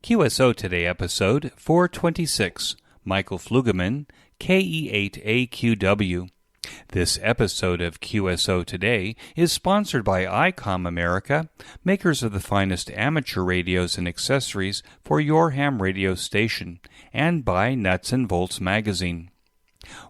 QSO Today episode 426, Michael Fluegemann KE8AQW. This episode of QSO Today is sponsored by ICOM America, makers of the finest amateur radios and accessories for your ham radio station, and by Nuts and Bolts magazine.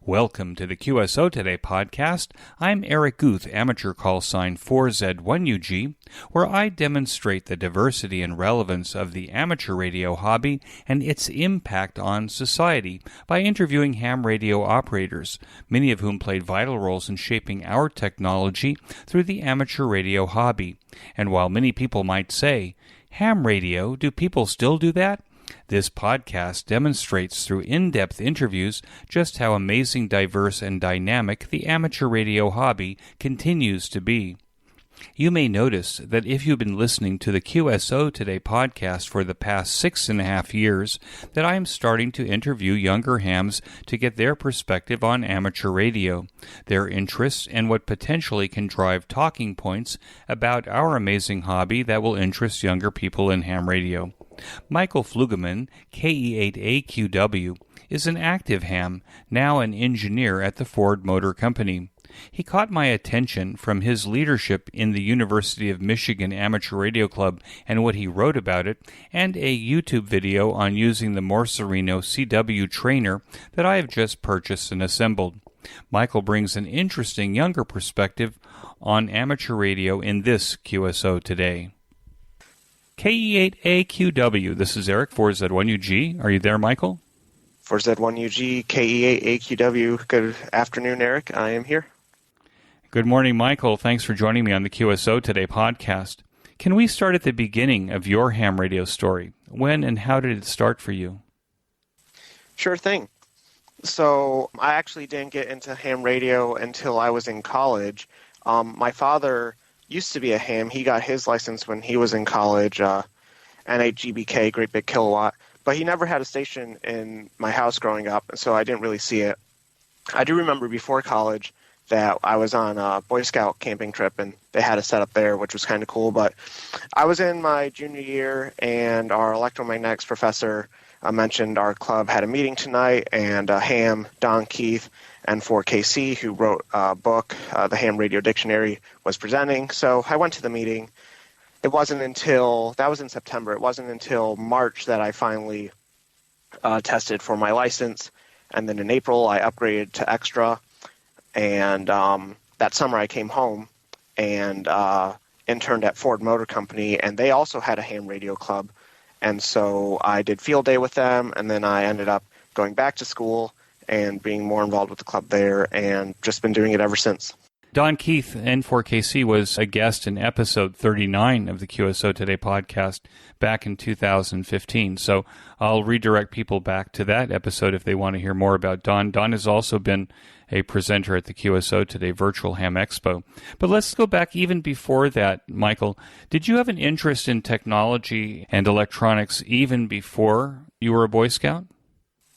Welcome to the QSO Today podcast. I'm Eric Guth, amateur call sign 4Z1UG, where I demonstrate the diversity and relevance of the amateur radio hobby and its impact on society by interviewing ham radio operators, many of whom played vital roles in shaping our technology through the amateur radio hobby. And while many people might say, ham radio, do people still do that? This podcast demonstrates through in-depth interviews just how amazing, diverse, and dynamic the amateur radio hobby continues to be. You may notice that if you've been listening to the QSO Today podcast for the past 6.5 years, that I am starting to interview younger hams to get their perspective on amateur radio, their interests, and what potentially can drive talking points about our amazing hobby that will interest younger people in ham radio. Michael Fluegemann, KE8AQW, is an active ham, now an engineer at the Ford Motor Company. He caught my attention from his leadership in the University of Michigan Amateur Radio Club and what he wrote about it, and a YouTube video on using the Morserino CW trainer that I have just purchased and assembled. Michael brings an interesting younger perspective on amateur radio in this QSO Today. KE8AQW, this is Eric, 4Z1UG. Are you there, Michael? 4Z1UG, KE8AQW. Good afternoon, Eric. I am here. Good morning, Michael. Thanks for joining me on the QSO Today podcast. Can we start at the beginning of your ham radio story? When and how did it start for you? Sure thing. So I actually didn't get into ham radio until I was in college. My father used to be a ham. He got his license when he was in college, NHGBK, Great Big Kilowatt. But he never had a station in my house growing up, so I didn't really see it. I do remember before college that I was on a Boy Scout camping trip, and they had a setup there, which was kind of cool. But I was in my junior year, and our electromagnetics professor mentioned our club had a meeting tonight, and Ham, Don Keith, and 4KC, who wrote a book, the Ham Radio Dictionary, was presenting. So I went to the meeting. It wasn't until, that was in September, it wasn't until March that I finally tested for my license. And then in April, I upgraded to Extra. And that summer I came home and interned at Ford Motor Company, and they also had a ham radio club. And so I did field day with them, and then I ended up going back to school and being more involved with the club there, and just been doing it ever since. Don Keith, N4KC, was a guest in episode 39 of the QSO Today podcast back in 2015. So I'll redirect people back to that episode if they want to hear more about Don. Don has also been a presenter at the QSO Today Virtual Ham Expo. But let's go back even before that, Michael. Did you have an interest in technology and electronics even before you were a Boy Scout?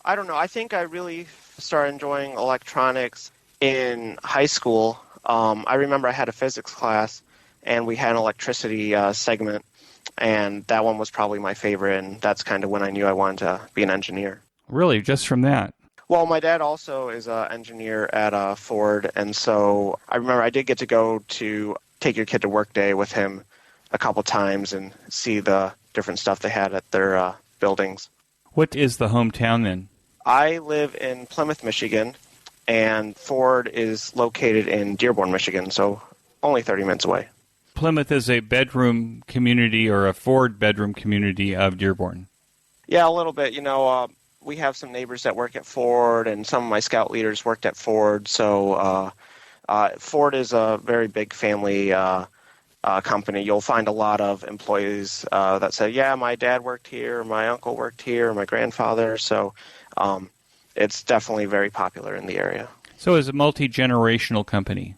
I don't know. I think I really started enjoying electronics in high school. I remember I had a physics class, and we had an electricity segment, and that one was probably my favorite, and that's kind of when I knew I wanted to be an engineer. Really? Just from that? Well, my dad also is an engineer at Ford, and so I remember I did get to go to take your kid to work day with him a couple times and see the different stuff they had at their buildings. What is the hometown then? I live in Plymouth, Michigan, and Ford is located in Dearborn, Michigan, so only 30 minutes away. Plymouth is a bedroom community or a Ford bedroom community of Dearborn. Yeah, a little bit. You know, we have some neighbors that work at Ford, and some of my scout leaders worked at Ford, so Ford is a very big family company. You'll find a lot of employees that say, yeah, my dad worked here, my uncle worked here, my grandfather, so it's definitely very popular in the area. So it's a multi-generational company?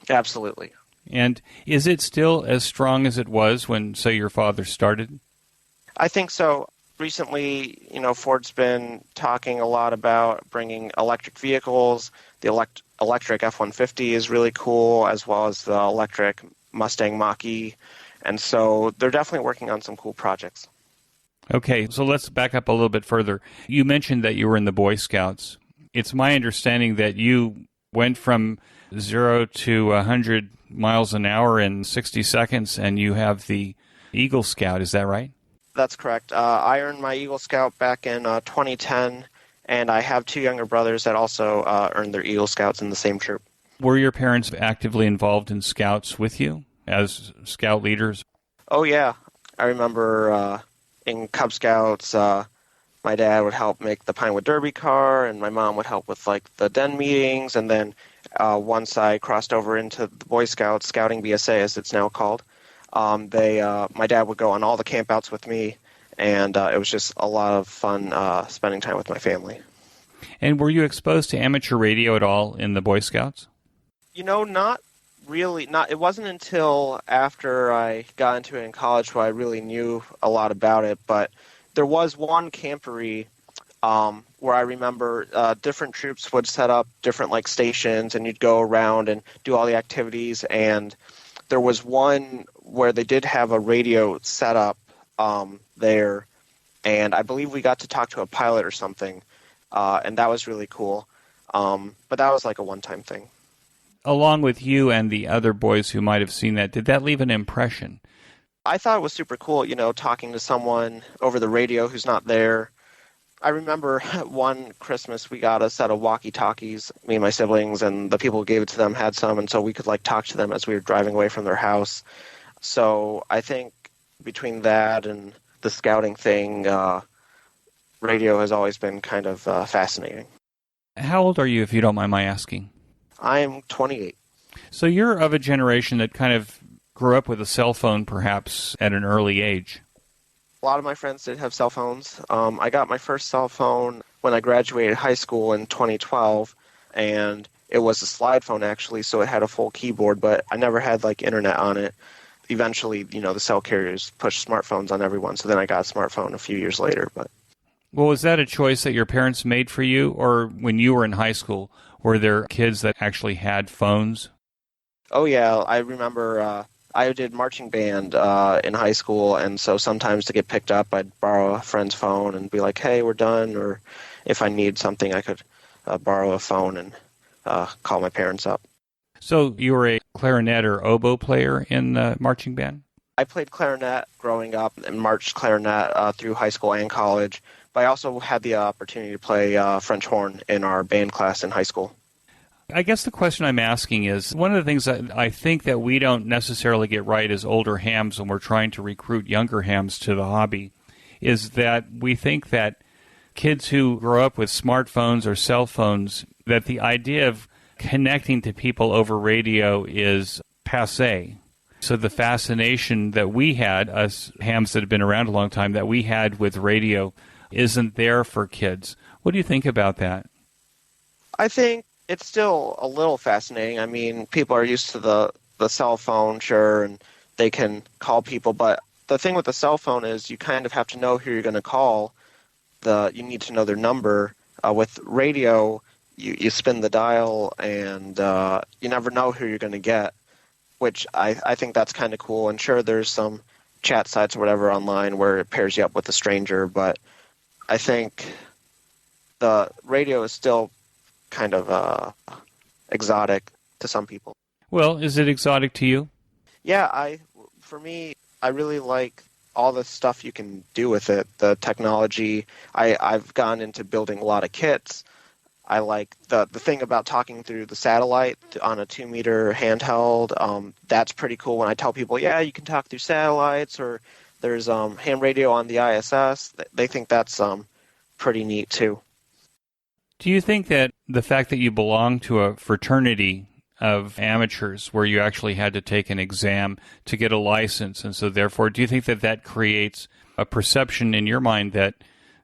Absolutely. And is it still as strong as it was when, say, your father started? I think so. Recently, you know, Ford's been talking a lot about bringing electric vehicles. The electric F-150 is really cool, as well as the electric Mustang Mach-E. And so they're definitely working on some cool projects. Okay, so let's back up a little bit further. You mentioned that you were in the Boy Scouts. It's my understanding that you went from 0 to 100 miles an hour in 60 seconds, and you have the Eagle Scout. Is that right? That's correct. I earned my Eagle Scout back in 2010, and I have two younger brothers that also earned their Eagle Scouts in the same troop. Were your parents actively involved in Scouts with you as Scout leaders? Oh, yeah. I remember in Cub Scouts, my dad would help make the Pinewood Derby car, and my mom would help with like the den meetings. And then once I crossed over into the Boy Scouts, Scouting BSA as it's now called, my dad would go on all the campouts with me, and it was just a lot of fun spending time with my family. And were you exposed to amateur radio at all in the Boy Scouts? Not really. It wasn't until after I got into it in college where I really knew a lot about it, but there was one camporee where I remember different troops would set up different like stations, and you'd go around and do all the activities. And there was one where they did have a radio set up there, and I believe we got to talk to a pilot or something, and that was really cool. But that was like a one-time thing. Along with you and the other boys who might have seen that, did that leave an impression? I thought it was super cool, talking to someone over the radio who's not there. I remember one Christmas we got a set of walkie-talkies, me and my siblings, and the people who gave it to them had some, and so we could like talk to them as we were driving away from their house. So I think between that and the scouting thing, radio has always been kind of fascinating. How old are you, if you don't mind my asking? I am 28. So you're of a generation that kind of grew up with a cell phone, perhaps, at an early age. A lot of my friends did have cell phones. I got my first cell phone when I graduated high school in 2012, and it was a slide phone, actually, so it had a full keyboard, but I never had, like, internet on it. Eventually, the cell carriers pushed smartphones on everyone, so then I got a smartphone a few years later. But well, was that a choice that your parents made for you, or when you were in high school, were there kids that actually had phones? Oh, yeah. I remember I did marching band in high school, and so sometimes to get picked up, I'd borrow a friend's phone and be like, hey, we're done, or if I need something, I could borrow a phone and call my parents up. So you were a clarinet or oboe player in the marching band? I played clarinet growing up and marched clarinet through high school and college, but I also had the opportunity to play French horn in our band class in high school. I guess the question I'm asking is, one of the things that I think that we don't necessarily get right as older hams when we're trying to recruit younger hams to the hobby is that we think that kids who grow up with smartphones or cell phones, that the idea of connecting to people over radio is passé. So the fascination that we had, us hams that have been around a long time, that we had with radio isn't there for kids. What do you think about that? I think it's still a little fascinating. I mean, people are used to the cell phone, sure, and they can call people, but the thing with the cell phone is you kind of have to know who you're going to call. You need to know their number. With radio, you spin the dial, and you never know who you're going to get, which I think that's kind of cool. And sure, there's some chat sites or whatever online where it pairs you up with a stranger, but I think the radio is still kind of exotic to some people. Well, is it exotic to you? Yeah, for me, I really like all the stuff you can do with it, the technology. I've gone into building a lot of kits. I like the thing about talking through the satellite on a 2-meter handheld. That's pretty cool when I tell people, yeah, you can talk through satellites, or there's ham radio on the ISS. They think that's pretty neat too. Do you think that the fact that you belong to a fraternity of amateurs where you actually had to take an exam to get a license, and so therefore, do you think that that creates a perception in your mind that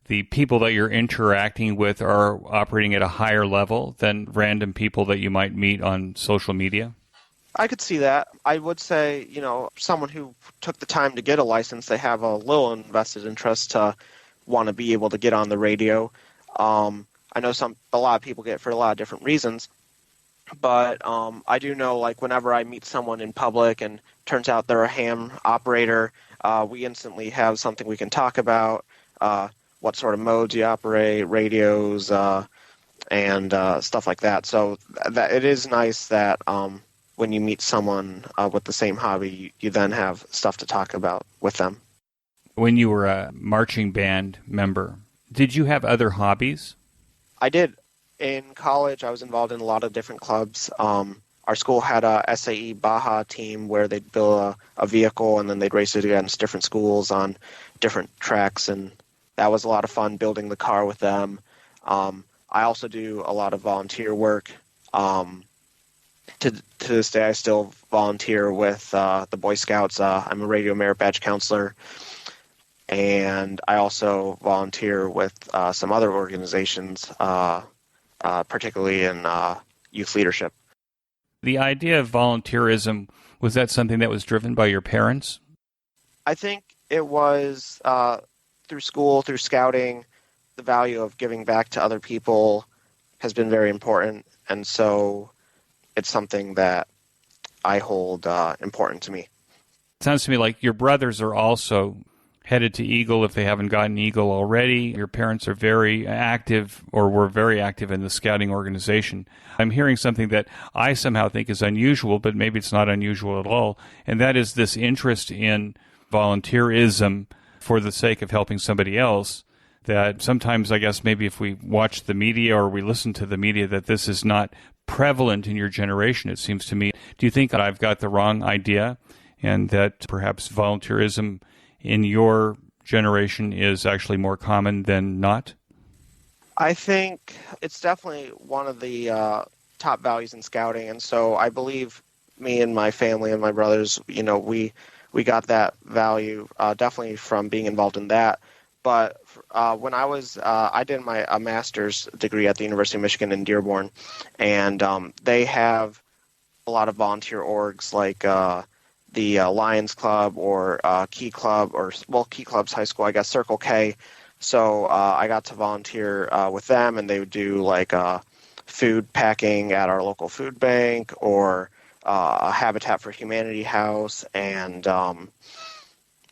the people that you're interacting with are operating at a higher level than random people that you might meet on social media? I could see that. I would say, someone who took the time to get a license, they have a little invested interest to want to be able to get on the radio. I know a lot of people get it for a lot of different reasons, but I do know, like, whenever I meet someone in public and turns out they're a ham operator, we instantly have something we can talk about. what sort of modes you operate, radios, and stuff like that. So that it is nice that when you meet someone with the same hobby, you then have stuff to talk about with them. When you were a marching band member, did you have other hobbies? I did. In college, I was involved in a lot of different clubs. Our school had a SAE Baja team where they'd build a vehicle and then they'd race it against different schools on different tracks, and that was a lot of fun building the car with them. I also do a lot of volunteer work. To this day, I still volunteer with the Boy Scouts. I'm a radio merit badge counselor, and I also volunteer with some other organizations, particularly in youth leadership. The idea of volunteerism, was that something that was driven by your parents? I think it was through school, through scouting, the value of giving back to other people has been very important, and so it's something that I hold important to me. It sounds to me like your brothers are also headed to Eagle if they haven't gotten Eagle already. Your parents are very active, or were very active in the scouting organization. I'm hearing something that I somehow think is unusual, but maybe it's not unusual at all, and that is this interest in volunteerism for the sake of helping somebody else, that sometimes I guess maybe if we watch the media or we listen to the media that this is not prevalent in your generation, it seems to me. Do you think that I've got the wrong idea and that perhaps volunteerism in your generation is actually more common than not? I think it's definitely one of the top values in scouting, and so I believe me and my family and my brothers, we got that value definitely from being involved in that. But when I did a master's degree at the University of Michigan in Dearborn, and they have a lot of volunteer orgs like the Lions Club or Key Club, Key Club's high school, I guess, Circle K. So I got to volunteer with them, and they would do like food packing at our local food bank or a Habitat for Humanity house. And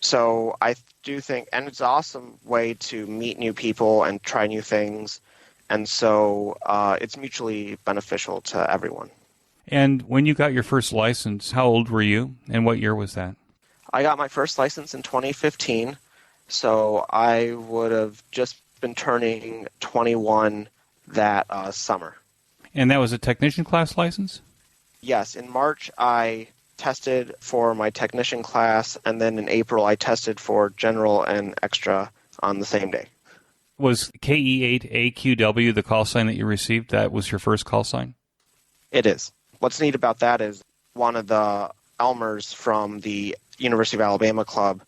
so I do think, and it's an awesome way to meet new people and try new things. And so it's mutually beneficial to everyone. And when you got your first license, how old were you, and what year was that? I got my first license in 2015, so I would have just been turning 21 that summer. And that was a technician class license? Yes, in March I tested for my technician class, and then in April I tested for general and extra on the same day. Was KE8AQW the call sign that you received? That was your first call sign? It is. What's neat about that is one of the Elmers from the University of Alabama club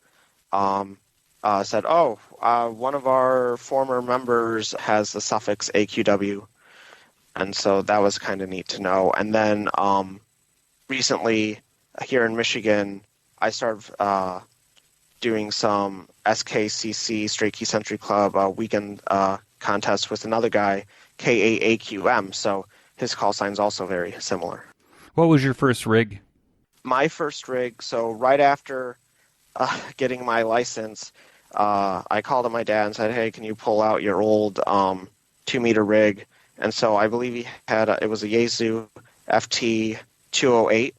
said, one of our former members has the suffix AQW. And so that was kind of neat to know. And then recently here in Michigan, I started doing some SKCC, Straight Key Century Club, weekend contest with another guy, KE8AQW. So his call sign is also very similar. What was your first rig? My first rig, so right after getting my license, I called up my dad and said, hey, can you pull out your old 2-meter rig? And so I believe he had, it was a Yaesu FT208,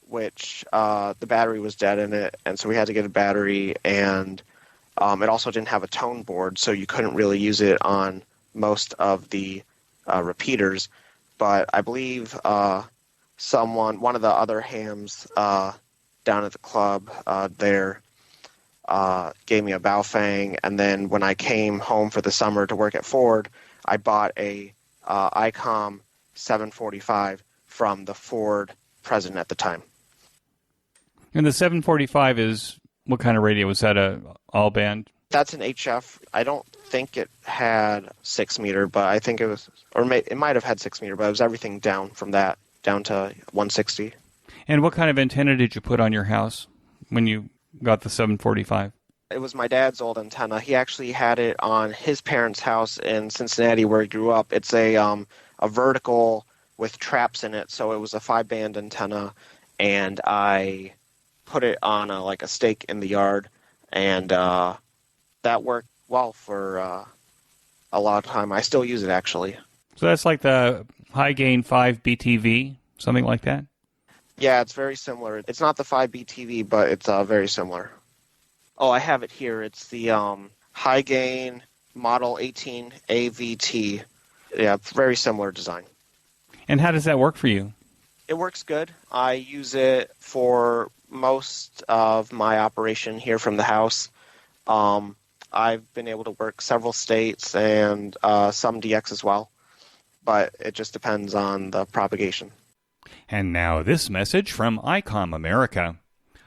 which the battery was dead in it, and so we had to get a battery, and it also didn't have a tone board, so you couldn't really use it on most of the repeaters. But I believe one of the other hams down at the club there gave me a Baofeng, and then when I came home for the summer to work at Ford, I bought a ICOM 745 from the Ford president at the time. And the 745 is, what kind of radio? Was that a all band? That's an HF. I don't think it had 6-meter, but I think it was, it might have had 6-meter, but it was everything down from that, down to 160. And what kind of antenna did you put on your house when you got the 745? It was my dad's old antenna. He actually had it on his parents' house in Cincinnati where he grew up. It's a vertical with traps in it, so it was a 5-band antenna, and I put it on a stake in the yard, and that worked well for a lot of time. I still use it, actually. So that's like the high gain 5BTV, something like that? Yeah, it's very similar. It's not the 5BTV, but it's very similar. Oh, I have it here. It's the high gain Model 18 AVT. Yeah, very similar design. And how does that work for you? It works good. I use it for most of my operation here from the house. I've been able to work several states and some DX as well, but it just depends on the propagation. And now this message from ICOM America.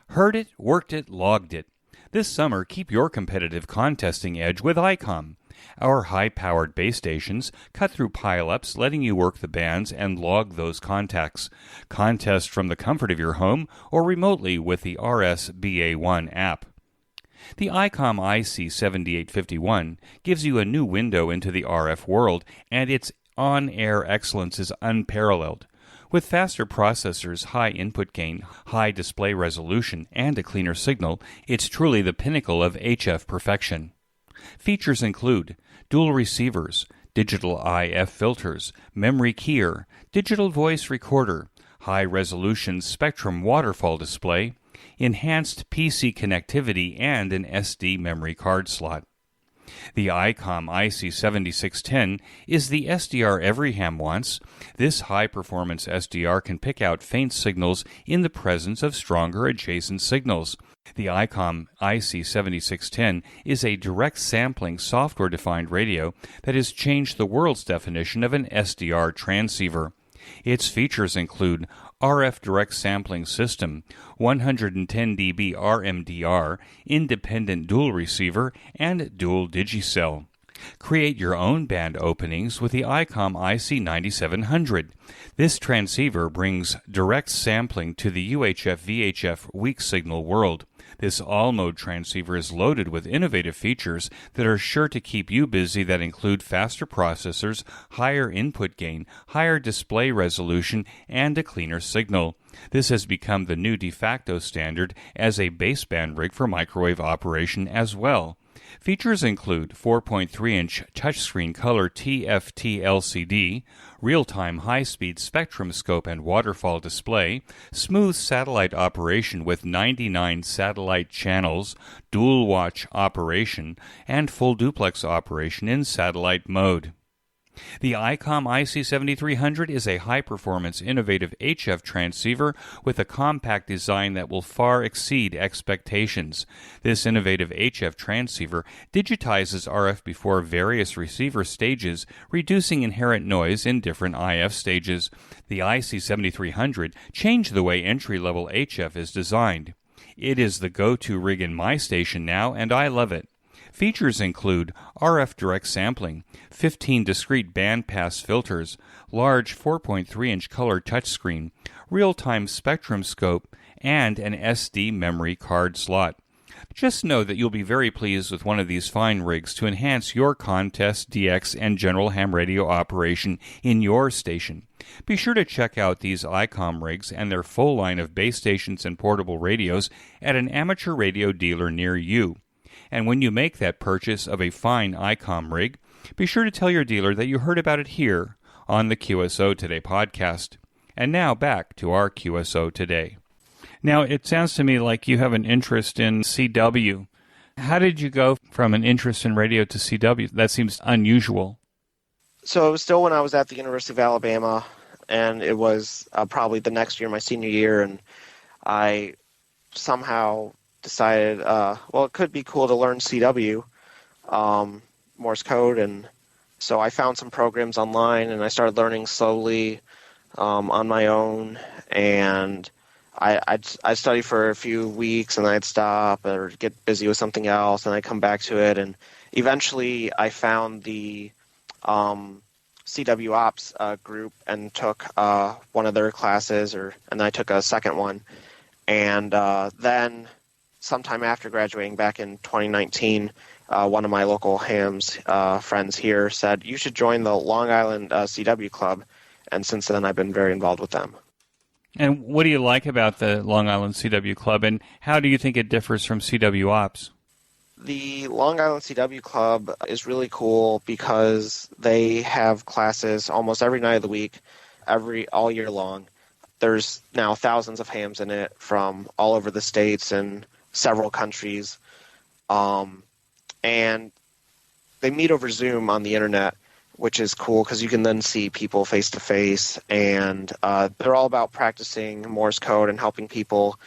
Heard it, worked it, logged it. This summer, keep your competitive contesting edge with ICOM. Our high-powered base stations cut through pile-ups, letting you work the bands and log those contacts. Contest from the comfort of your home or remotely with the RSBA1 app. The ICOM IC7851 gives you a new window into the RF world, and its on-air excellence is unparalleled. With faster processors, high input gain, high display resolution, and a cleaner signal, it's truly the pinnacle of HF perfection. Features include dual receivers, digital IF filters, memory keyer, digital voice recorder, high-resolution spectrum waterfall display, enhanced PC connectivity, and an SD memory card slot. The ICOM IC7610 is the SDR every ham wants. This high-performance SDR can pick out faint signals in the presence of stronger adjacent signals. The ICOM IC7610 is a direct sampling software-defined radio that has changed the world's definition of an SDR transceiver. Its features include RF direct sampling system, 110 dB RMDR, independent dual receiver, and dual digicell. Create your own band openings with the ICOM IC9700. This transceiver brings direct sampling to the UHF-VHF weak signal world. This all-mode transceiver is loaded with innovative features that are sure to keep you busy that include faster processors, higher input gain, higher display resolution, and a cleaner signal. This has become the new de facto standard as a baseband rig for microwave operation as well. Features include 4.3-inch touchscreen color TFT LCD, real-time high-speed spectrum scope and waterfall display, smooth satellite operation with 99 satellite channels, dual watch operation, and full duplex operation in satellite mode. The ICOM IC7300 is a high-performance, innovative HF transceiver with a compact design that will far exceed expectations. This innovative HF transceiver digitizes RF before various receiver stages, reducing inherent noise in different IF stages. The IC7300 changed the way entry-level HF is designed. It is the go-to rig in my station now, and I love it. Features include RF direct sampling, 15 discrete bandpass filters, large 4.3-inch color touchscreen, real-time spectrum scope, and an SD memory card slot. Just know that you'll be very pleased with one of these fine rigs to enhance your contest, DX, and general ham radio operation in your station. Be sure to check out these ICOM rigs and their full line of base stations and portable radios at an amateur radio dealer near you. And when you make that purchase of a fine ICOM rig, be sure to tell your dealer that you heard about it here on the QSO Today podcast. And now back to our QSO Today. Now, it sounds to me like you have an interest in CW. How did you go from an interest in radio to CW? That seems unusual. So it was still when I was at the University of Alabama, and it was probably the next year, my senior year, and I somehow decided, it could be cool to learn CW, Morse code, and so I found some programs online, and I started learning slowly on my own, and I'd study for a few weeks, and I'd stop or get busy with something else, and I'd come back to it, and eventually I found the CW Ops group and took one of their classes, and I took a second one, and then sometime after graduating back in 2019, one of my local hams friends here said, you should join the Long Island CW Club, and since then I've been very involved with them. And what do you like about the Long Island CW Club, and how do you think it differs from CW Ops? The Long Island CW Club is really cool because they have classes almost every night of the week, all year long. There's now thousands of hams in it from all over the states and several countries. And they meet over Zoom on the internet, which is cool because you can then see people face to face. And they're all about practicing Morse code and helping people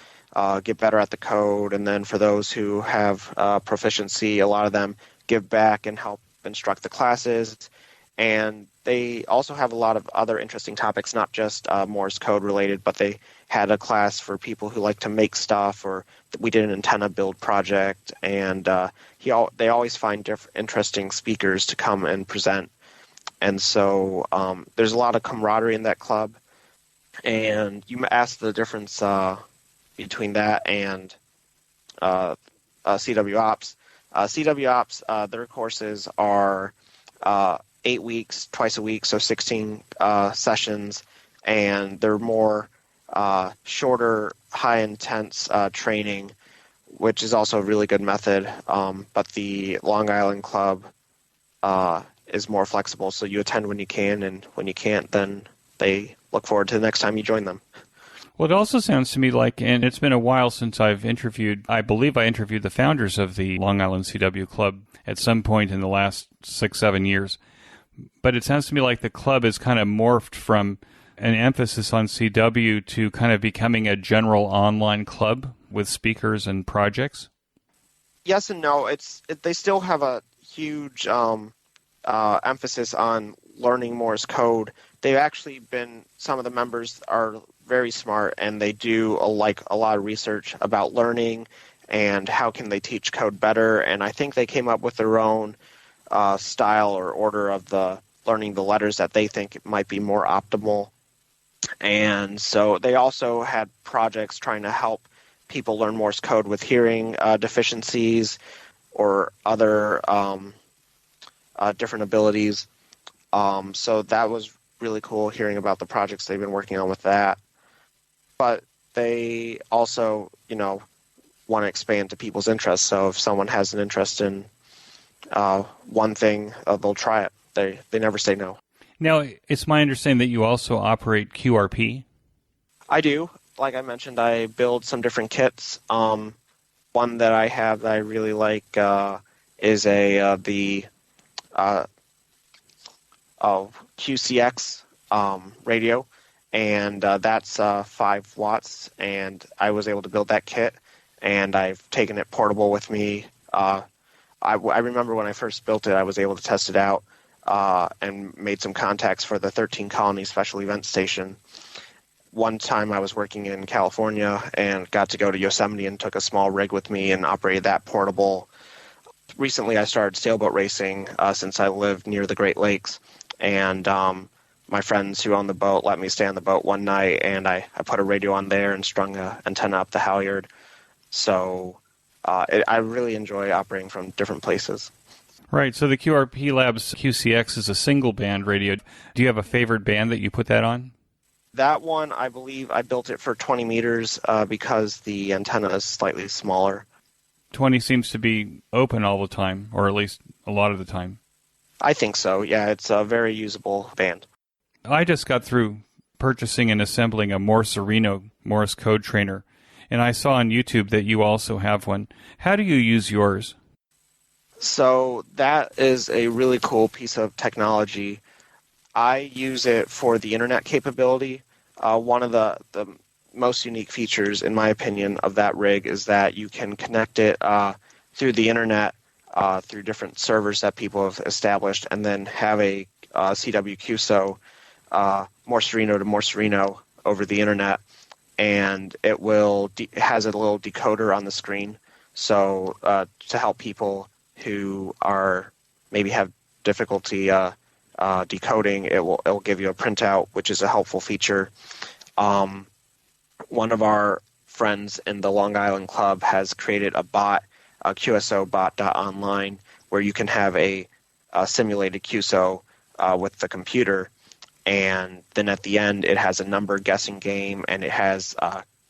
get better at the code. And then for those who have proficiency, a lot of them give back and help instruct the classes. And they also have a lot of other interesting topics, not just Morse code related, but they had a class for people who like to make stuff, or we did an antenna build project. And they always find interesting speakers to come and present. And so there's a lot of camaraderie in that club. And you asked the difference between that and CW Ops. CW Ops, their courses are 8 weeks, twice a week, so 16 sessions, and they're more shorter, high-intense training, which is also a really good method. But the Long Island Club is more flexible, so you attend when you can, and when you can't, then they look forward to the next time you join them. Well, it also sounds to me like, and it's been a while since I've interviewed, I believe I interviewed the founders of the Long Island CW Club at some point in the last 6-7 years. But it sounds to me like the club has kind of morphed from an emphasis on CW to kind of becoming a general online club with speakers and projects. Yes and no. They still have a huge emphasis on learning Morse code. They've actually some of the members are very smart, and they do a lot of research about learning and how can they teach code better. And I think they came up with their own style or order of learning the letters that they think might be more optimal. And so they also had projects trying to help people learn Morse code with hearing deficiencies or other different abilities. So that was really cool hearing about the projects they've been working on with that. But they also, want to expand to people's interests. So if someone has an interest in one thing, they'll try it. They never say no. Now, it's my understanding that you also operate QRP. I do. Like I mentioned, I build some different kits. One that I have that I really like is the QCX radio, and that's 5 watts. And I was able to build that kit, and I've taken it portable with me. I remember when I first built it, I was able to test it out and made some contacts for the 13 Colony Special Event Station. One time I was working in California and got to go to Yosemite and took a small rig with me and operated that portable. Recently I started sailboat racing since I lived near the Great Lakes, and my friends who own the boat let me stay on the boat one night, and I put a radio on there and strung an antenna up the halyard. So I really enjoy operating from different places. Right, so the QRP Labs QCX is a single band radio. Do you have a favorite band that you put that on? That one, I believe I built it for 20 meters because the antenna is slightly smaller. 20 seems to be open all the time, or at least a lot of the time. I think so, yeah. It's a very usable band. I just got through purchasing and assembling a Morserino Morse code trainer, and I saw on YouTube that you also have one. How do you use yours? So that is a really cool piece of technology. I use it for the internet capability. One of the most unique features, in my opinion, of that rig is that you can connect it through the internet, through different servers that people have established, and then have a CW QSO Morserino to Morserino over the internet. And it has a little decoder on the screen, so to help people who maybe have difficulty decoding, it'll give you a printout, which is a helpful feature. One of our friends in the Long Island Club has created a bot, a QSO bot.online, where you can have a simulated QSO with the computer, and then at the end it has a number guessing game, and it has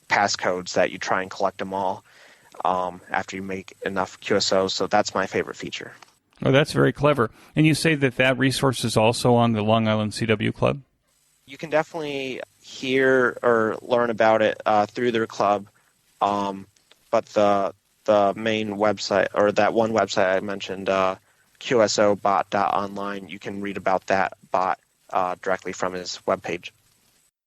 passcodes that you try and collect them all. after you make enough QSOs. So that's my favorite feature. Oh, that's very clever. And you say that resource is also on the Long Island CW Club? You can definitely hear or learn about it through their club, but the main website, or that one website I mentioned, QSObot.online, you can read about that bot directly from his webpage.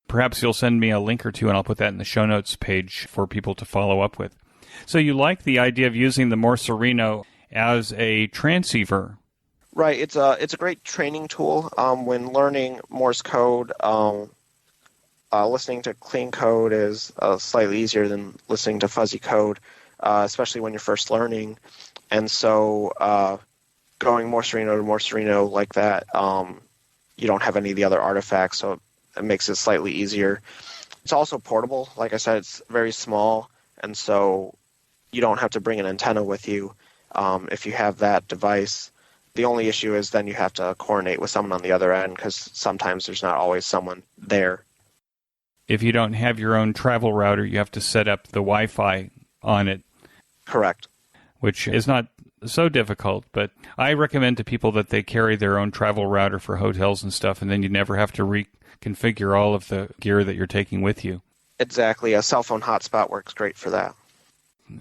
Perhaps you'll send me a link or two, and I'll put that in the show notes page for people to follow up with. So you like the idea of using the Morserino as a transceiver? Right. It's a great training tool when learning Morse code. Listening to clean code is slightly easier than listening to fuzzy code, especially when you're first learning. And so going Morserino to Morserino like that, you don't have any of the other artifacts, so it makes it slightly easier. It's also portable. Like I said, it's very small, and so you don't have to bring an antenna with you if you have that device. The only issue is then you have to coordinate with someone on the other end, because sometimes there's not always someone there. If you don't have your own travel router, you have to set up the Wi-Fi on it. Correct. Which is not so difficult, but I recommend to people that they carry their own travel router for hotels and stuff, and then you never have to reconfigure all of the gear that you're taking with you. Exactly. A cell phone hotspot works great for that.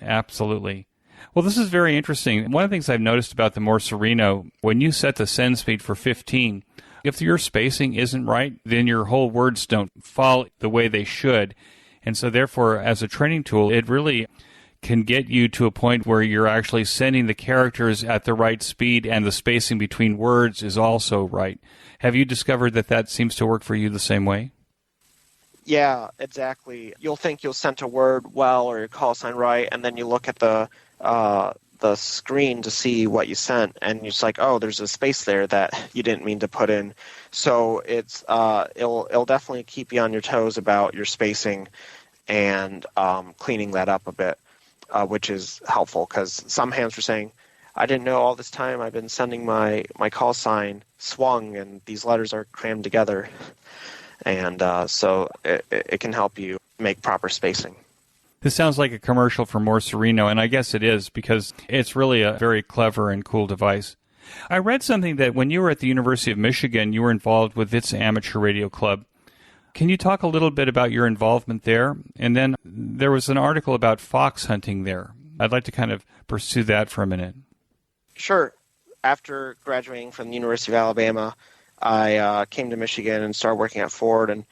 Absolutely. Well, this is very interesting. One of the things I've noticed about the Morserino, when you set the send speed for 15, if your spacing isn't right, then your whole words don't fall the way they should. And so therefore, as a training tool, it really can get you to a point where you're actually sending the characters at the right speed, and the spacing between words is also right. Have you discovered that seems to work for you the same way? Yeah, exactly. You'll think you'll send a word well or your call sign right, and then you look at the screen to see what you sent, and you're just like, oh, there's a space there that you didn't mean to put in. So it'll definitely keep you on your toes about your spacing and cleaning that up a bit, which is helpful, because some hams were saying, I didn't know all this time I've been sending my call sign swung and these letters are crammed together. And so it can help you make proper spacing. This sounds like a commercial for Morserino, and I guess it is, because it's really a very clever and cool device. I read something that when you were at the University of Michigan, you were involved with its amateur radio club. Can you talk a little bit about your involvement there? And then there was an article about fox hunting there. I'd like to kind of pursue that for a minute. Sure. After graduating from the University of Alabama, I came to Michigan and started working at Ford. And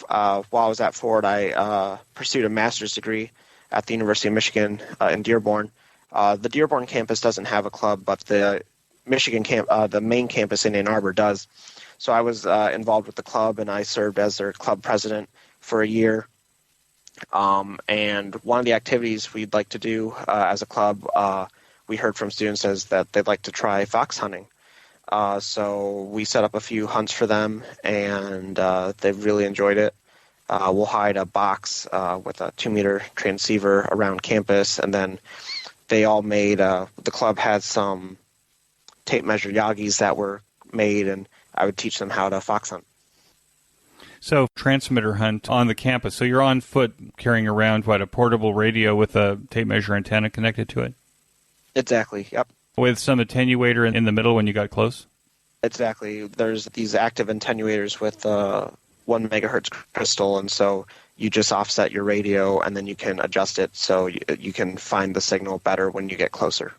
while I was at Ford, I pursued a master's degree at the University of Michigan in Dearborn. The Dearborn campus doesn't have a club, but the Michigan the main campus in Ann Arbor does. So I was involved with the club, and I served as their club president for a year. And one of the activities we'd like to do as a club, we heard from students is that they'd like to try fox hunting. So we set up a few hunts for them, and they've really enjoyed it. We'll hide a box with a 2-meter transceiver around campus, and then they all made, the club had some tape measure Yagis that were made, and I would teach them how to fox hunt. So transmitter hunt on the campus. So you're on foot carrying around, a portable radio with a tape measure antenna connected to it? Exactly, yep. With some attenuator in the middle when you got close? Exactly. There's these active attenuators with 1 megahertz crystal, and so you just offset your radio, and then you can adjust it so you can find the signal better when you get closer.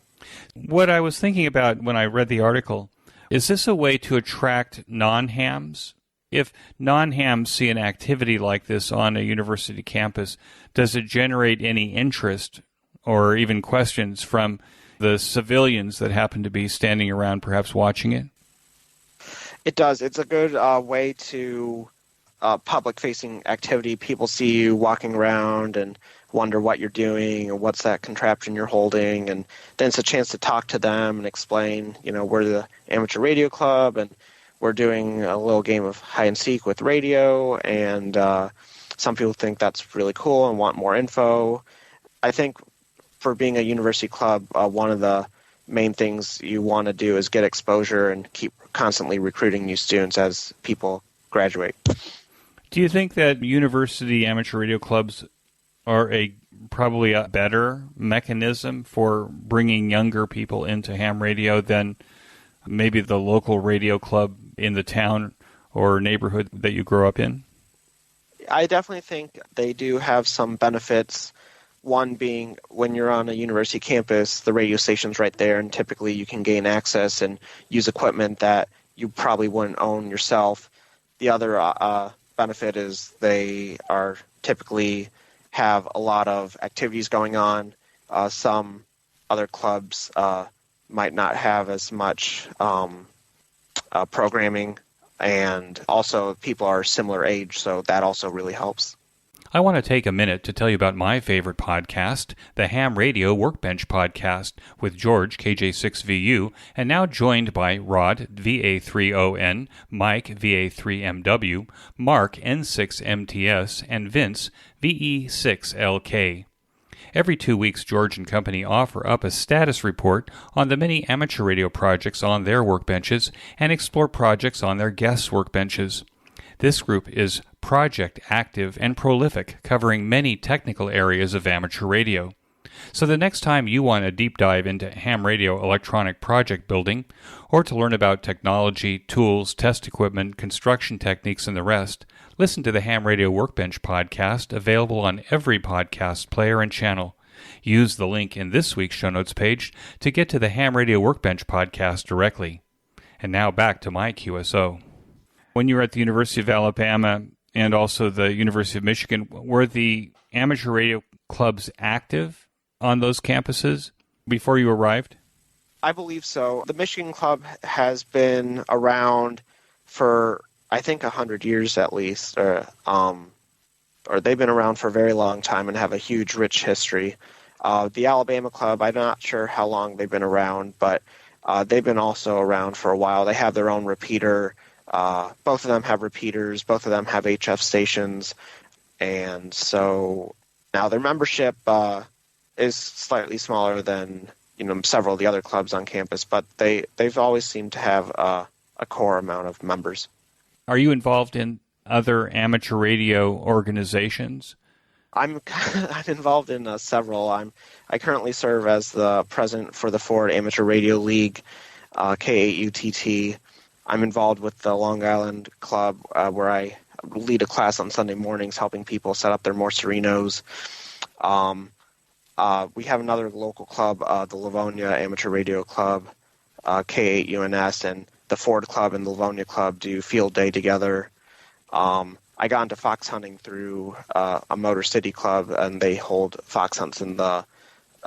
What I was thinking about when I read the article, is this a way to attract non-hams? If non-hams see an activity like this on a university campus, does it generate any interest or even questions from the civilians that happen to be standing around perhaps watching it? It does. It's a good way to public-facing activity. People see you walking around and wonder what you're doing and what's that contraption you're holding, and then it's a chance to talk to them and explain, we're the amateur radio club and we're doing a little game of hide and seek with radio, and some people think that's really cool and want more info. I think for being a university club, one of the main things you want to do is get exposure and keep constantly recruiting new students as people graduate. Do you think that university amateur radio clubs are probably a better mechanism for bringing younger people into ham radio than maybe the local radio club in the town or neighborhood that you grow up in? I definitely think they do have some benefits. One being when you're on a university campus, the radio station's right there, and typically you can gain access and use equipment that you probably wouldn't own yourself. The other benefit is they are typically have a lot of activities going on. Some other clubs might not have as much programming, and also people are similar age, so that also really helps. I want to take a minute to tell you about my favorite podcast, the Ham Radio Workbench Podcast, with George, KJ6VU, and now joined by Rod, VA3ON, Mike, VA3MW, Mark, N6MTS, and Vince, VE6LK. Every 2 weeks, George and company offer up a status report on the many amateur radio projects on their workbenches and explore projects on their guests' workbenches. This group is project active and prolific, covering many technical areas of amateur radio. So the next time you want a deep dive into ham radio electronic project building, or to learn about technology, tools, test equipment, construction techniques, and the rest, listen to the Ham Radio Workbench podcast, available on every podcast player and channel. Use the link in this week's show notes page to get to the Ham Radio Workbench podcast directly. And now back to my QSO. When you were at the University of Alabama and also the University of Michigan, were the amateur radio clubs active on those campuses before you arrived? I believe so. The Michigan Club has been around for, I think, 100 years at least, or they've been around for a very long time and have a huge, rich history. The Alabama Club, I'm not sure how long they've been around, but they've been also around for a while. They have their own repeater. Both of them have repeaters. Both of them have HF stations. And so now their membership is slightly smaller than several of the other clubs on campus, but they've always seemed to have a core amount of members. Are you involved in other amateur radio organizations? I'm involved in several. I currently serve as the president for the Ford Amateur Radio League, KE8AQW. I'm involved with the Long Island Club, where I lead a class on Sunday mornings, helping people set up their Morserinos. We have another local club, the Livonia Amateur Radio Club, K8UNS, and the Ford Club and the Livonia Club do field day together. I got into fox hunting through a Motor City Club, and they hold fox hunts in the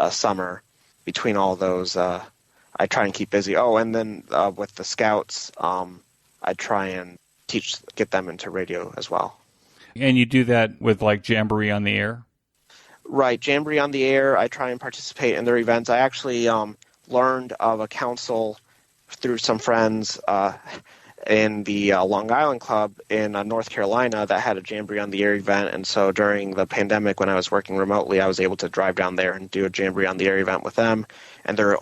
summer. Between all those, I try and keep busy. Oh, and then with the Scouts, I try and get them into radio as well. And you do that with like Jamboree on the Air? Right, Jamboree on the Air. I try and participate in their events. I actually learned of a council through some friends in the Long Island Club in North Carolina that had a Jamboree on the Air event. And so during the pandemic, when I was working remotely, I was able to drive down there and do a Jamboree on the Air event with them. And their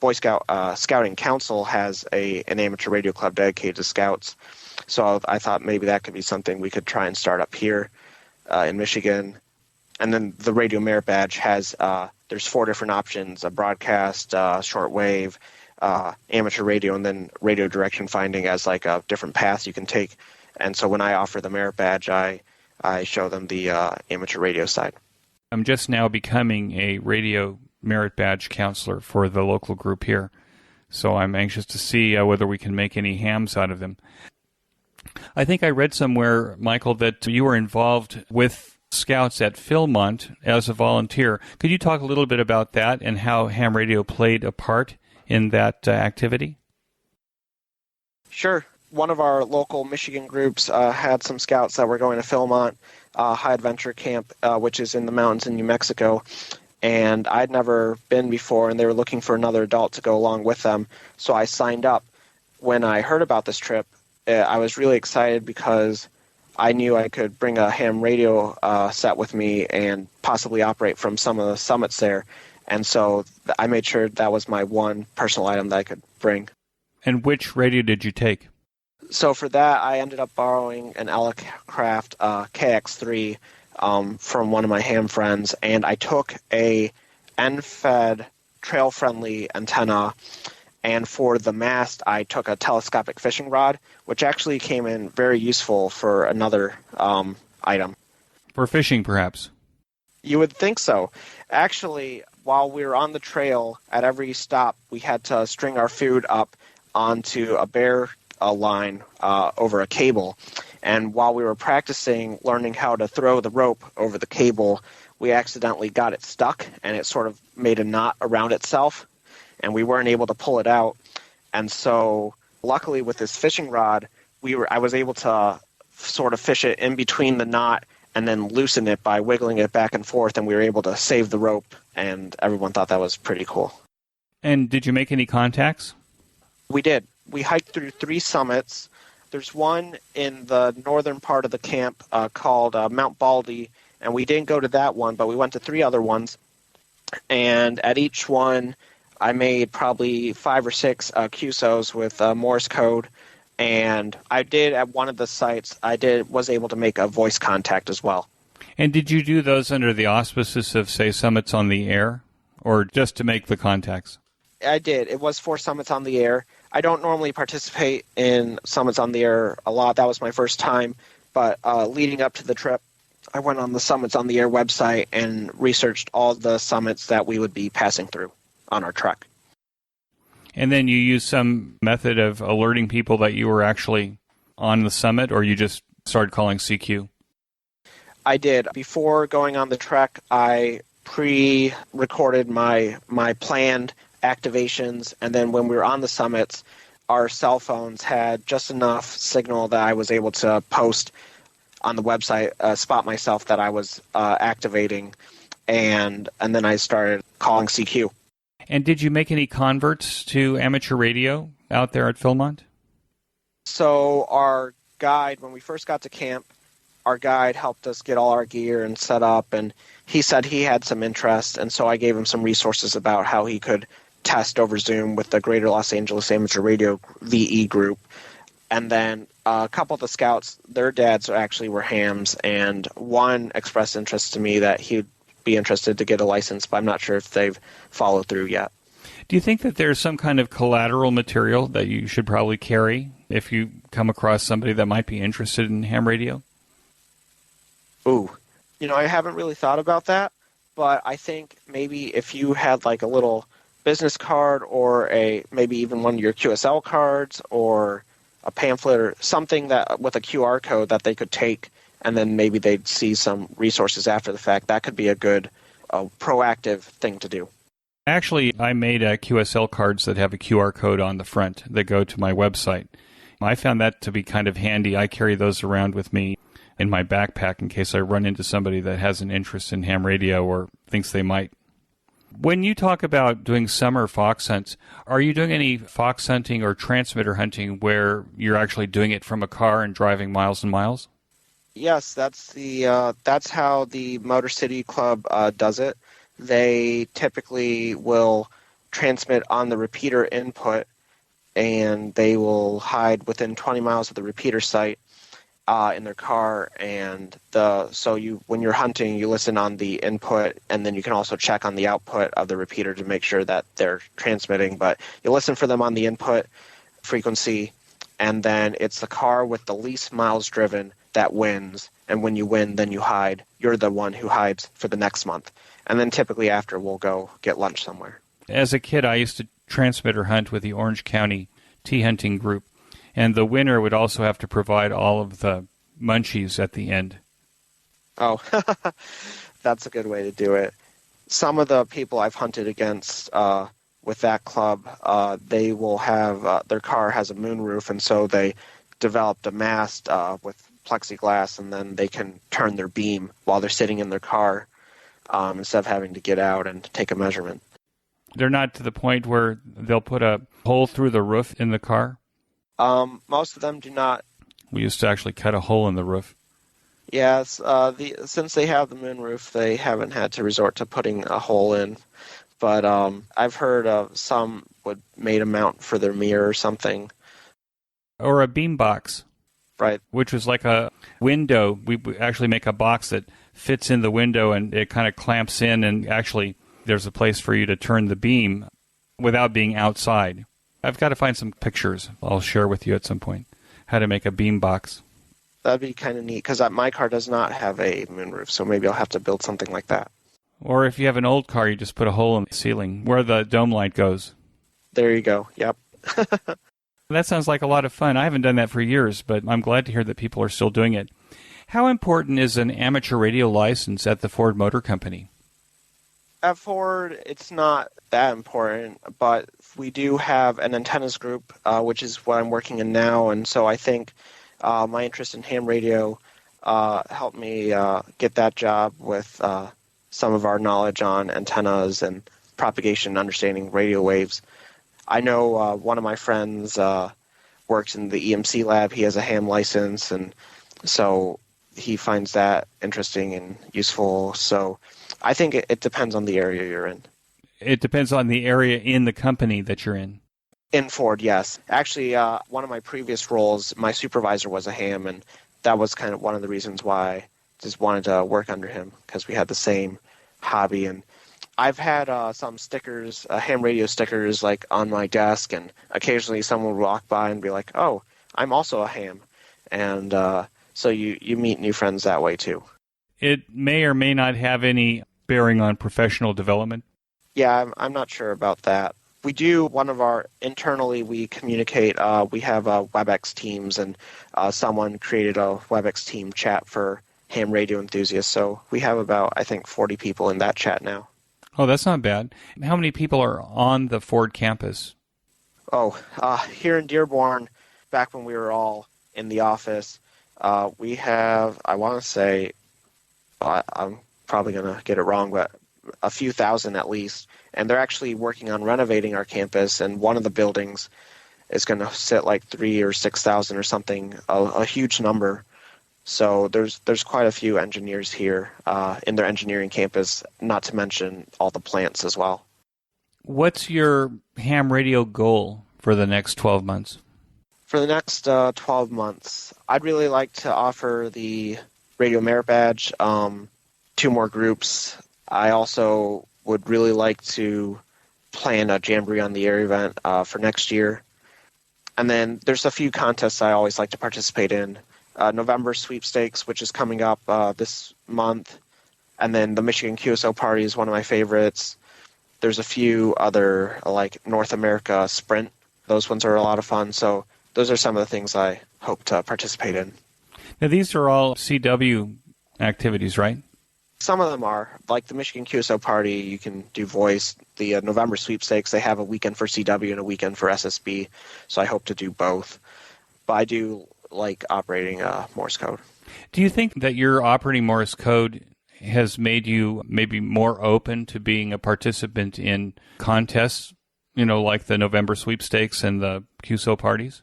Boy Scout Scouting Council has an amateur radio club dedicated to Scouts. So I thought maybe that could be something we could try and start up here in Michigan. And then the Radio Merit Badge has, there's 4 different options: a broadcast, shortwave, amateur radio, and then radio direction finding as like a different path you can take. And so when I offer the Merit Badge, I show them the amateur radio side. I'm just now becoming a Radio Merit Badge counselor for the local group here. So I'm anxious to see whether we can make any hams out of them. I think I read somewhere, Michael, that you were involved with Scouts at Philmont as a volunteer. Could you talk a little bit about that and how ham radio played a part in that activity? Sure. One of our local Michigan groups had some Scouts that were going to Philmont High Adventure Camp, which is in the mountains in New Mexico. And I'd never been before, and they were looking for another adult to go along with them. So I signed up. When I heard about this trip, I was really excited because I knew I could bring a ham radio set with me and possibly operate from some of the summits there. And so I made sure that was my one personal item that I could bring. And which radio did you take? So for that, I ended up borrowing an Elecraft KX3 from one of my ham friends, and I took a end-fed trail-friendly antenna, and for the mast, I took a telescopic fishing rod, which actually came in very useful for another item. For fishing, perhaps? You would think so. Actually, while we were on the trail, at every stop, we had to string our food up onto a bear line over a cable. And while we were practicing learning how to throw the rope over the cable, we accidentally got it stuck, and it sort of made a knot around itself, and we weren't able to pull it out. And so, luckily, with this fishing rod, I was able to sort of fish it in between the knot and then loosen it by wiggling it back and forth, and we were able to save the rope, and everyone thought that was pretty cool. And did you make any contacts? We did. We hiked through 3 summits. There's one in the northern part of the camp called Mount Baldy, and we didn't go to that one, but we went to 3 other ones. And at each one, I made probably 5 or 6 QSOs with Morse code. And I did, at one of the sites, was able to make a voice contact as well. And did you do those under the auspices of, say, Summits on the Air, or just to make the contacts? I did. It was for Summits on the Air. I don't normally participate in Summits on the Air a lot. That was my first time. But leading up to the trip, I went on the Summits on the Air website and researched all the summits that we would be passing through on our trek. And then you used some method of alerting people that you were actually on the summit, or you just started calling CQ? I did. Before going on the trek, I pre-recorded my planned activations, and then when we were on the summits, our cell phones had just enough signal that I was able to post on the website, spot myself that I was activating, and then I started calling CQ. And did you make any converts to amateur radio out there at Philmont? So our guide, when we first got to camp, our guide helped us get all our gear and set up, and he said he had some interest, and so I gave him some resources about how he could test over Zoom with the Greater Los Angeles Amateur Radio VE group. And then a couple of the scouts, their dads actually were hams, and one expressed interest to me that he'd be interested to get a license, but I'm not sure if they've followed through yet. Do you think that there's some kind of collateral material that you should probably carry if you come across somebody that might be interested in ham radio? Ooh, I haven't really thought about that, but I think maybe if you had like a little business card or maybe even one of your QSL cards or a pamphlet or something that with a QR code that they could take, and then maybe they'd see some resources after the fact. That could be a good proactive thing to do. Actually, I made QSL cards that have a QR code on the front that go to my website. I found that to be kind of handy. I carry those around with me in my backpack in case I run into somebody that has an interest in ham radio or thinks they might. When you talk about doing summer fox hunts, are you doing any fox hunting or transmitter hunting where you're actually doing it from a car and driving miles and miles? Yes, that's how the Motor City Club does it. They typically will transmit on the repeater input, and they will hide within 20 miles of the repeater site in their car. And when you're hunting, you listen on the input, and then you can also check on the output of the repeater to make sure that they're transmitting. But you listen for them on the input frequency, and then it's the car with the least miles driven that wins, and when you win, then you hide. You're the one who hides for the next month. And then typically after, we'll go get lunch somewhere. As a kid, I used to transmitter hunt with the Orange County Tea Hunting Group, and the winner would also have to provide all of the munchies at the end. Oh, that's a good way to do it. Some of the people I've hunted against with that club, they will have their car has a moonroof, and so they developed a mast with plexiglass, and then they can turn their beam while they're sitting in their car instead of having to get out and take a measurement. They're not to the point where they'll put a hole through the roof in the car? Most of them do not. We used to actually cut a hole in the roof. Yes, since they have the moonroof, they haven't had to resort to putting a hole in. But I've heard of some would made a mount for their mirror or something. Or a beam box. Right. Which was like a window. We actually make a box that fits in the window and it kind of clamps in, and actually there's a place for you to turn the beam without being outside. I've got to find some pictures I'll share with you at some point, how to make a beam box. That'd be kind of neat, because my car does not have a moonroof, so maybe I'll have to build something like that. Or if you have an old car, you just put a hole in the ceiling where the dome light goes. There you go. Yep. That sounds like a lot of fun. I haven't done that for years, but I'm glad to hear that people are still doing it. How important is an amateur radio license at the Ford Motor Company? At Ford, it's not that important, but we do have an antennas group, which is what I'm working in now, and so I think my interest in ham radio helped me get that job with some of our knowledge on antennas and propagation and understanding radio waves. I know one of my friends works in the EMC lab. He has a ham license, and so he finds that interesting and useful. So I think it depends on the area you're in. It depends on the area in the company that you're in. In Ford, yes. Actually, one of my previous roles, my supervisor was a ham, and that was kind of one of the reasons why I just wanted to work under him, because we had the same hobby. And I've had some stickers, ham radio stickers, like on my desk, and occasionally someone would walk by and be like, "Oh, I'm also a ham," and so you meet new friends that way too. It may or may not have any bearing on professional development. Yeah, I'm not sure about that. We do, internally we communicate, we have WebEx teams, and someone created a WebEx team chat for ham radio enthusiasts, so we have about, I think, 40 people in that chat now. Oh, that's not bad. How many people are on the Ford campus? Oh, here in Dearborn, back when we were all in the office, we have, I want to say, I'm probably going to get it wrong, but a few thousand at least. And they're actually working on renovating our campus, and one of the buildings is going to sit like 3,000 or 6,000 or something, a huge number. So there's quite a few engineers here in their engineering campus, not to mention all the plants as well. What's your ham radio goal for the next 12 months? For the next 12 months, I'd really like to offer the Radio Merit Badge, 2 more groups. I also would really like to plan a Jamboree on the Air event for next year. And then there's a few contests I always like to participate in. November sweepstakes, which is coming up this month. And then the Michigan QSO party is one of my favorites. There's a few other, like North America Sprint. Those ones are a lot of fun. So those are some of the things I hope to participate in. Now, these are all CW activities, right? Some of them are. Like the Michigan QSO party, you can do voice. The November sweepstakes, they have a weekend for CW and a weekend for SSB, so I hope to do both. But I do like operating Morse code. Do you think that your operating Morse code has made you maybe more open to being a participant in contests, like the November sweepstakes and the QSO parties?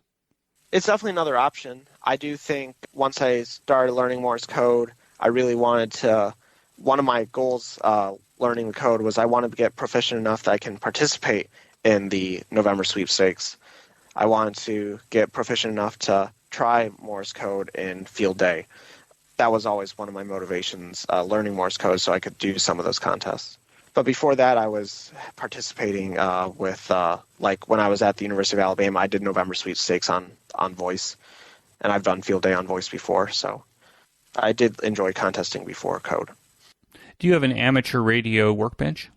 It's definitely another option. I do think once I started learning Morse code, I really wanted to. One of my goals learning the code was I wanted to get proficient enough that I can participate in the November sweepstakes. I wanted to get proficient enough to try Morse code in field day. That was always one of my motivations, learning Morse code so I could do some of those contests. But before that, I was participating with, like when I was at the University of Alabama, I did November sweepstakes on voice, and I've done field day on voice before, so I did enjoy contesting before code. Do you have an amateur radio workbench?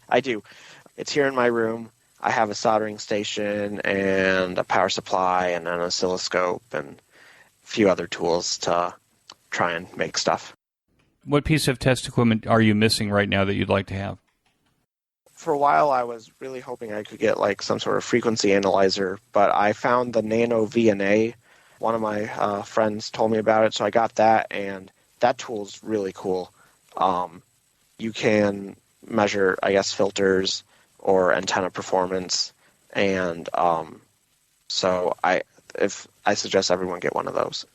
I do. It's here in my room. I have a soldering station and a power supply and an oscilloscope and a few other tools to try and make stuff. What piece of test equipment are you missing right now that you'd like to have? For a while, I was really hoping I could get like some sort of frequency analyzer, but I found the Nano VNA. One of my friends told me about it, so I got that, and that tool's really cool. You can measure, I guess, filters or antenna performance, and so I suggest everyone get one of those.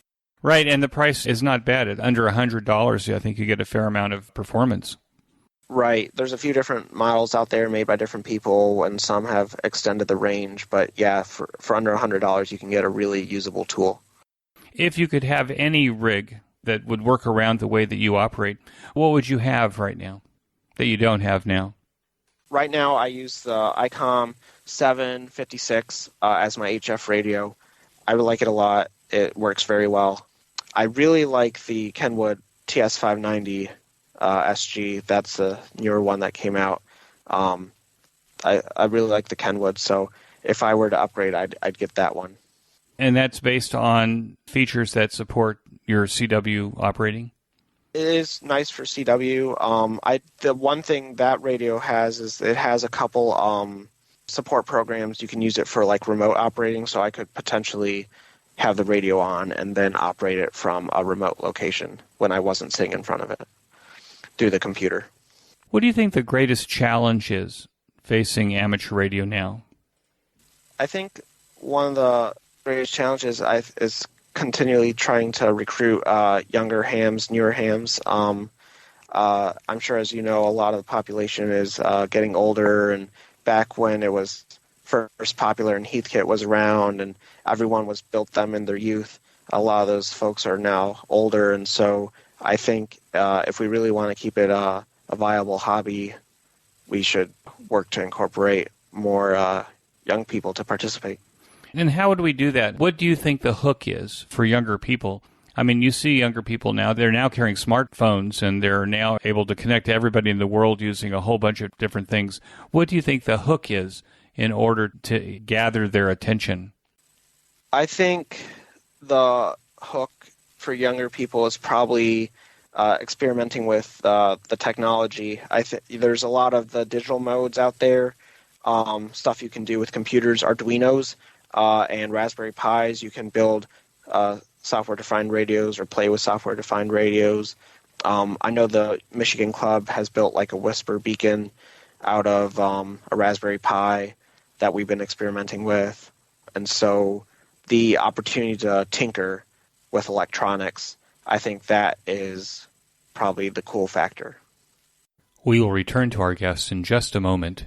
Right, and the price is not bad. At under $100, I think you get a fair amount of performance. Right. There's a few different models out there made by different people, and some have extended the range. But yeah, for under $100, you can get a really usable tool. If you could have any rig that would work around the way that you operate, what would you have right now that you don't have now? Right now, I use the ICOM 756 as my HF radio. I like it a lot. It works very well. I really like the Kenwood TS590 SG. That's the newer one that came out. I really like the Kenwood, so if I were to upgrade, I'd get that one. And that's based on features that support your CW operating? It is nice for CW. The one thing that radio has is it has a couple support programs. You can use it for like remote operating, so I could potentially have the radio on and then operate it from a remote location when I wasn't sitting in front of it through the computer. What do you think the greatest challenge is facing amateur radio now? I think one of the greatest challenges is continually trying to recruit younger hams, newer hams. I'm sure, as you know, a lot of the population is getting older, and back when it was first popular and Heathkit was around and everyone was built them in their youth, a lot of those folks are now older, and so I think if we really want to keep it a viable hobby, we should work to incorporate more young people to participate. And how would we do that? What do you think the hook is for younger people? I mean, you see younger people now, they're now carrying smartphones, and they're now able to connect to everybody in the world using a whole bunch of different things. What do you think the hook is in order to gather their attention? I think the hook for younger people is probably experimenting with the technology. There's a lot of the digital modes out there, stuff you can do with computers, Arduinos, and Raspberry Pis. You can build software-defined radios or play with software-defined radios. I know the Michigan Club has built like a Whisper beacon out of a Raspberry Pi that we've been experimenting with. And so the opportunity to tinker with electronics, I think that is probably the cool factor. We will return to our guests in just a moment.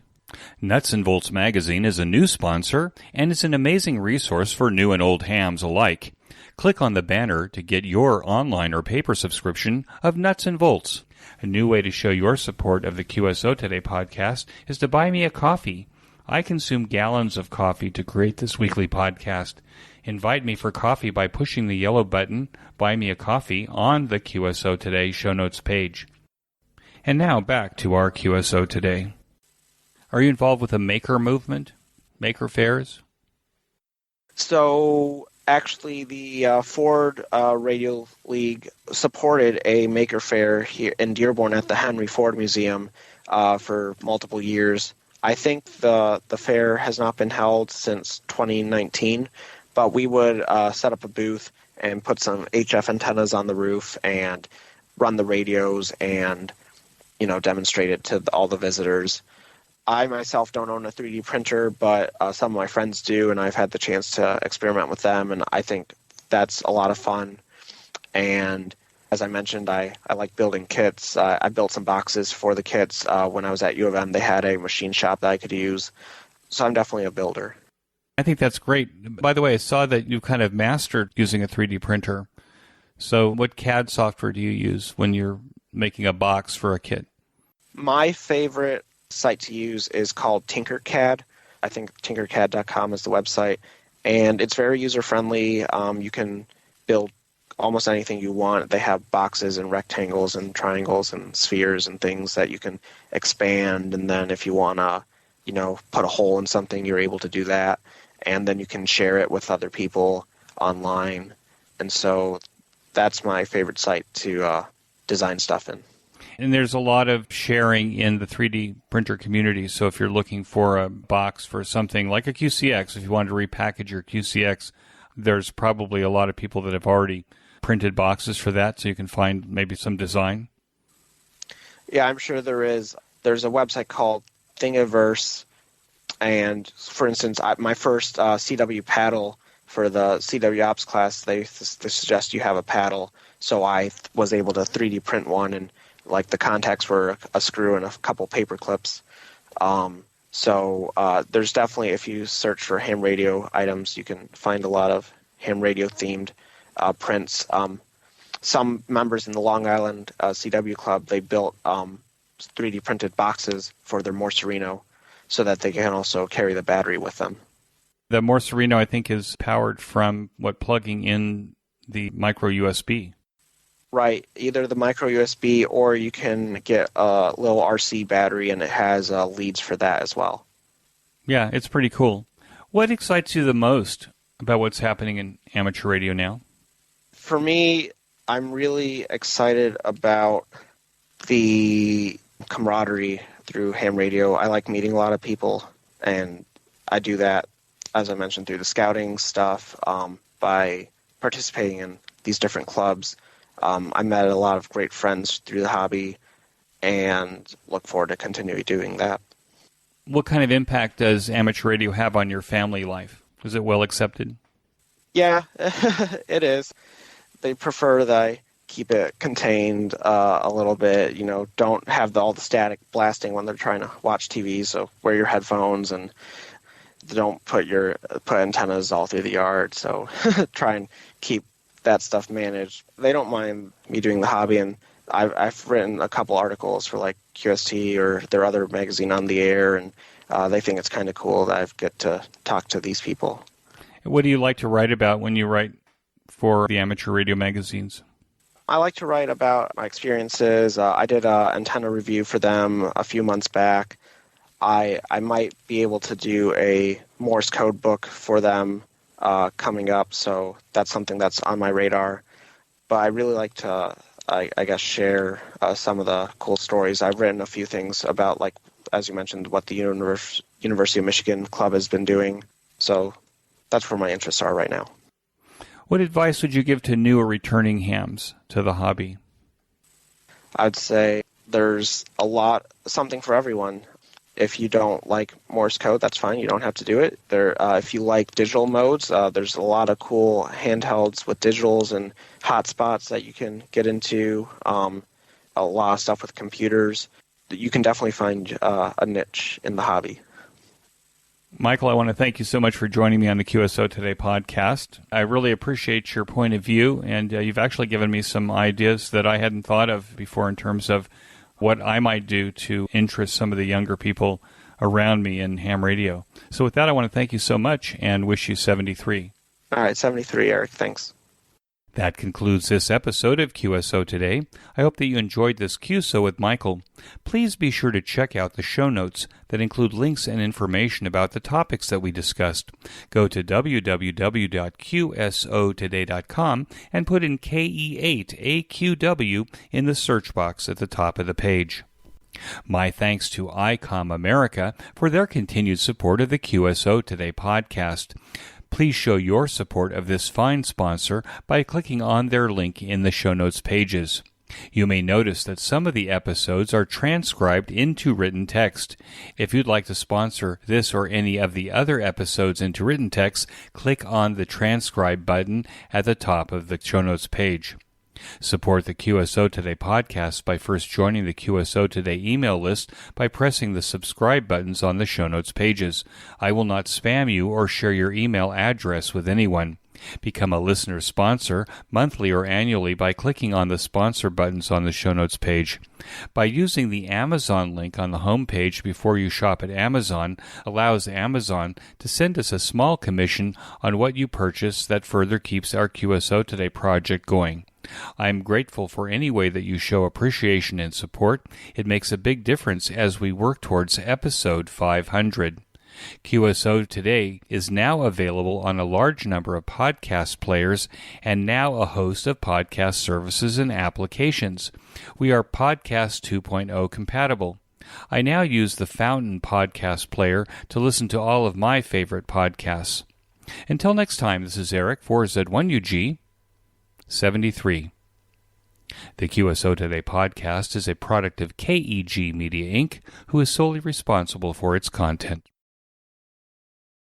Nuts and Bolts Magazine is a new sponsor and is an amazing resource for new and old hams alike. Click on the banner to get your online or paper subscription of Nuts and Bolts. A new way to show your support of the QSO Today podcast is to buy me a coffee. I consume gallons of coffee to create this weekly podcast. Invite me for coffee by pushing the yellow button, Buy Me a Coffee, on the QSO Today show notes page. And now back to our QSO Today. Are you involved with a maker movement, maker fairs? So actually the Ford Radio League supported a maker fair here in Dearborn at the Henry Ford Museum for multiple years. I think the fair has not been held since 2019, but we would set up a booth and put some HF antennas on the roof and run the radios and, demonstrate it to all the visitors. I myself don't own a 3D printer, but some of my friends do, and I've had the chance to experiment with them, and I think that's a lot of fun. And as I mentioned, I like building kits. I built some boxes for the kits. When I was at U of M, they had a machine shop that I could use. So I'm definitely a builder. I think that's great. By the way, I saw that you kind of mastered using a 3D printer. So what CAD software do you use when you're making a box for a kit? My favorite site to use is called Tinkercad. I think tinkercad.com is the website. And it's very user-friendly. You can build almost anything you want. They have boxes and rectangles and triangles and spheres and things that you can expand. And then if you want to, put a hole in something, you're able to do that. And then you can share it with other people online. And so that's my favorite site to design stuff in. And there's a lot of sharing in the 3D printer community. So if you're looking for a box for something like a QCX, if you wanted to repackage your QCX, there's probably a lot of people that have already printed boxes for that, so you can find maybe some design. Yeah, I'm sure there is. There's a website called Thingiverse, and for instance, my first CW paddle for the CW Ops class, they suggest you have a paddle, so I was able to 3D print one, and like the contacts were a screw and a couple paper clips. So there's definitely, if you search for ham radio items, you can find a lot of ham radio themed prints. some members in the Long Island CW Club, they built 3D printed boxes for their Morserino so that they can also carry the battery with them. The Morserino, I think, is powered from plugging in the micro USB. Right, either the micro USB or you can get a little RC battery, and it has leads for that as well. Yeah, it's pretty cool. What excites you the most about what's happening in amateur radio now? For me, I'm really excited about the camaraderie through ham radio. I like meeting a lot of people, and I do that, as I mentioned, through the scouting stuff, by participating in these different clubs. I met a lot of great friends through the hobby and look forward to continuing doing that. What kind of impact does amateur radio have on your family life? Is it well accepted? Yeah, it is. They prefer that I keep it contained a little bit, don't have all the static blasting when they're trying to watch TV, so wear your headphones and don't put antennas all through the yard, so try and keep that stuff managed. They don't mind me doing the hobby, and I've written a couple articles for like QST or their other magazine On the Air, and they think it's kind of cool that I get to talk to these people. What do you like to write about when you write for the amateur radio magazines? I like to write about my experiences. I did an antenna review for them a few months back. I might be able to do a Morse code book for them coming up, so that's something that's on my radar. But I really like to, I guess, share some of the cool stories. I've written a few things about, like, as you mentioned, what the University of Michigan Club has been doing. So that's where my interests are right now. What advice would you give to new or returning hams to the hobby? I'd say there's something for everyone. If you don't like Morse code, that's fine. You don't have to do it. If you like digital modes, there's a lot of cool handhelds with digitals and hotspots that you can get into. A lot of stuff with computers. You can definitely find a niche in the hobby. Michael, I want to thank you so much for joining me on the QSO Today podcast. I really appreciate your point of view, and you've actually given me some ideas that I hadn't thought of before in terms of what I might do to interest some of the younger people around me in ham radio. So with that, I want to thank you so much and wish you 73. All right, 73, Eric. Thanks. That concludes this episode of QSO Today. I hope that you enjoyed this QSO with Michael. Please be sure to check out the show notes that include links and information about the topics that we discussed. Go to www.qsotoday.com and put in KE8AQW in the search box at the top of the page. My thanks to ICOM America for their continued support of the QSO Today podcast. Please show your support of this fine sponsor by clicking on their link in the show notes pages. You may notice that some of the episodes are transcribed into written text. If you'd like to sponsor this or any of the other episodes into written text, click on the transcribe button at the top of the show notes page. Support the QSO Today podcast by first joining the QSO Today email list by pressing the subscribe buttons on the show notes pages. I will not spam you or share your email address with anyone. Become a listener sponsor monthly or annually by clicking on the sponsor buttons on the show notes page. By using the Amazon link on the home page before you shop at Amazon allows Amazon to send us a small commission on what you purchase that further keeps our QSO Today project going. I am grateful for any way that you show appreciation and support. It makes a big difference as we work towards episode 500. QSO Today is now available on a large number of podcast players and now a host of podcast services and applications. We are Podcast 2.0 compatible. I now use the Fountain podcast player to listen to all of my favorite podcasts. Until next time, this is Eric for Z1UG 73. The QSO Today podcast is a product of KEG Media Inc., who is solely responsible for its content.